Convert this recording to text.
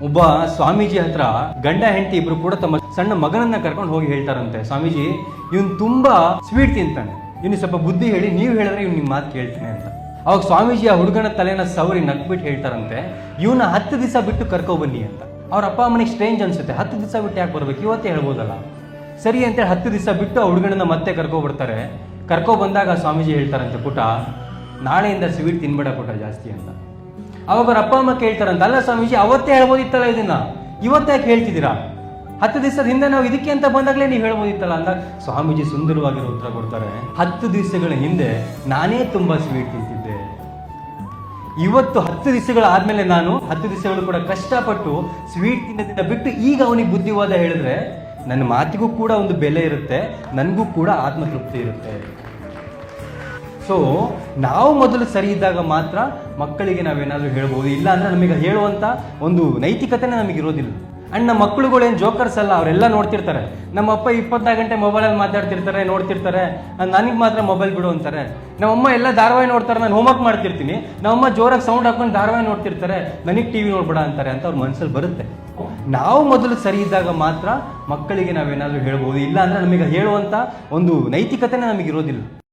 ಒಬ್ಬ ಸ್ವಾಮೀಜಿ ಹತ್ರ ಗಂಡ ಹೆಂಡತಿ ಇಬ್ರು ಕೂಡ ತಮ್ಮ ಸಣ್ಣ ಮಗನನ್ನ ಕರ್ಕೊಂಡು ಹೋಗಿ ಹೇಳ್ತಾರಂತೆ, ಸ್ವಾಮೀಜಿ ಇವನ್ ತುಂಬಾ ಸ್ವೀಟ್ ತಿಂತಾನೆ, ಇವ್ನಿಗೆ ಸ್ವಲ್ಪ ಬುದ್ಧಿ ಹೇಳಿ, ನೀವು ಹೇಳಿದ್ರೆ ಇವ್ನು ನಿಮ್ಮ ಮಾತು ಕೇಳ್ತಾನೆ ಅಂತ. ಅವಾಗ ಸ್ವಾಮೀಜಿ ಆ ಹುಡುಗನ ತಲೆನ ಸವರಿ ನಕ್ಬಿಟ್ಟು ಹೇಳ್ತಾರಂತೆ, ಇವನ್ನ 10 ದಿವಸ ಬಿಟ್ಟು ಕರ್ಕೊ ಬನ್ನಿ ಅಂತ. ಅವ್ರ ಅಪ್ಪ ಅಮ್ಮನಿಗೆ ಸ್ಟ್ರೇಂಜ್ ಅನ್ಸುತ್ತೆ, 10 ದಿವಸ ಬಿಟ್ಟು ಯಾಕೆ ಬರ್ಬೇಕು, ಇವತ್ತೇ ಹೇಳ್ಬೋದಲ್ಲ. ಸರಿ ಅಂತೇಳಿ 10 ದಿವಸ ಬಿಟ್ಟು ಆ ಹುಡುಗನನ್ನ ಮತ್ತೆ ಕರ್ಕೊಬರ್ತಾರೆ. ಬಂದಾಗ ಸ್ವಾಮೀಜಿ ಹೇಳ್ತಾರಂತೆ, ಪುಟ ನಾಳೆಯಿಂದ ಸ್ವೀಟ್ ತಿನ್ಬೇಡ ಪುಟ ಜಾಸ್ತಿ ಅಂತ. ಅವಾಗ ಅವ್ರ ಅಪ್ಪ ಅಮ್ಮ ಕೇಳ್ತಾರಂತ, ಅಲ್ಲ ಸ್ವಾಮೀಜಿ ಅವತ್ತೇ ಹೇಳ್ಬೋದಿತ್ತಲ್ಲ ಇದನ್ನ, ಇವತ್ತೇ ಯಾಕೆ ಹೇಳ್ತಿದ್ದೀರಾ? 10 ದಿವಸದ ಹಿಂದೆ ನಾವು ಇದಕ್ಕೆ ಅಂತ ಬಂದಾಗಲೇ ನೀವು ಹೇಳ್ಬೋದಿತ್ತಲ್ಲ ಅಂದಾಗ ಸ್ವಾಮೀಜಿ ಸುಂದರವಾಗಿರೋ ಉತ್ತರ ಕೊಡ್ತಾರೆ, 10 ದಿವಸಗಳ ಹಿಂದೆ ನಾನೇ ತುಂಬಾ ಸ್ವೀಟ್ ತಿಂತಿದ್ದೆ. ಇವತ್ತು 10 ದಿವಸಗಳಾದ್ಮೇಲೆ ನಾನು 10 ದಿವಸಗಳು ಕೂಡ ಕಷ್ಟಪಟ್ಟು ಸ್ವೀಟ್ ತಿನ್ನೋದನ್ನ ಬಿಟ್ಟು ಈಗ ಅವನಿಗೆ ಬುದ್ಧಿವಾದ ಹೇಳಿದ್ರೆ ನನ್ನ ಮಾತಿಗೂ ಕೂಡ ಒಂದು ಬೆಲೆ ಇರುತ್ತೆ, ನನಗೂ ಕೂಡ ಆತ್ಮತೃಪ್ತಿ ಇರುತ್ತೆ. ಸೊ ನಾವು ಮೊದಲು ಸರಿ ಇದ್ದಾಗ ಮಾತ್ರ ಮಕ್ಕಳಿಗೆ ನಾವೇನಾದ್ರೂ ಹೇಳ್ಬೋದು, ಇಲ್ಲ ಅಂದ್ರೆ ನಮಗೆ ಹೇಳುವಂತ ಒಂದು ನೈತಿಕತೆನೇ ನಮಗಿರೋದಿಲ್ಲ. ಅಂಡ್ ನಮ್ಮ ಮಕ್ಕಳುಗಳೇನು ಜೋಕರ್ಸ್ ಅಲ್ಲ, ಅವರೆಲ್ಲ ನೋಡ್ತಿರ್ತಾರೆ. ನಮ್ಮಪ್ಪ 24 ಗಂಟೆ ಮೊಬೈಲಲ್ಲಿ ಮಾತಾಡ್ತಿರ್ತಾರೆ, ನೋಡ್ತಿರ್ತಾರೆ, ನನಗೆ ಮಾತ್ರ ಮೊಬೈಲ್ ಬಿಡು ಅಂತಾರೆ. ನಮ್ಮಮ್ಮ ಎಲ್ಲ ಧಾರಾವಾಹಿ ನೋಡ್ತಾರೆ, ನಾನು ಹೋಮ್ವರ್ಕ್ ಮಾಡ್ತಿರ್ತೀನಿ, ನಮ್ಮಮ್ಮ ಜೋರಾಗಿ ಸೌಂಡ್ ಹಾಕೊಂಡು ಧಾರಾವಾಹಿ ನೋಡ್ತಿರ್ತಾರೆ, ನನಗೆ ಟಿವಿ ನೋಡ್ಬೇಡ ಅಂತಾರೆ ಅಂತ ಅವ್ರ ಮನಸ್ಸಲ್ಲಿ ಬರುತ್ತೆ. ನಾವು ಮೊದಲು ಸರಿ ಇದ್ದಾಗ ಮಾತ್ರ ಮಕ್ಕಳಿಗೆ ನಾವೇನಾದ್ರೂ ಹೇಳ್ಬೋದು, ಇಲ್ಲ ಅಂದ್ರೆ ನಮಗೆ ಹೇಳುವಂತ ಒಂದು ನೈತಿಕತೆನೇ ನಮಗಿರೋದಿಲ್ಲ.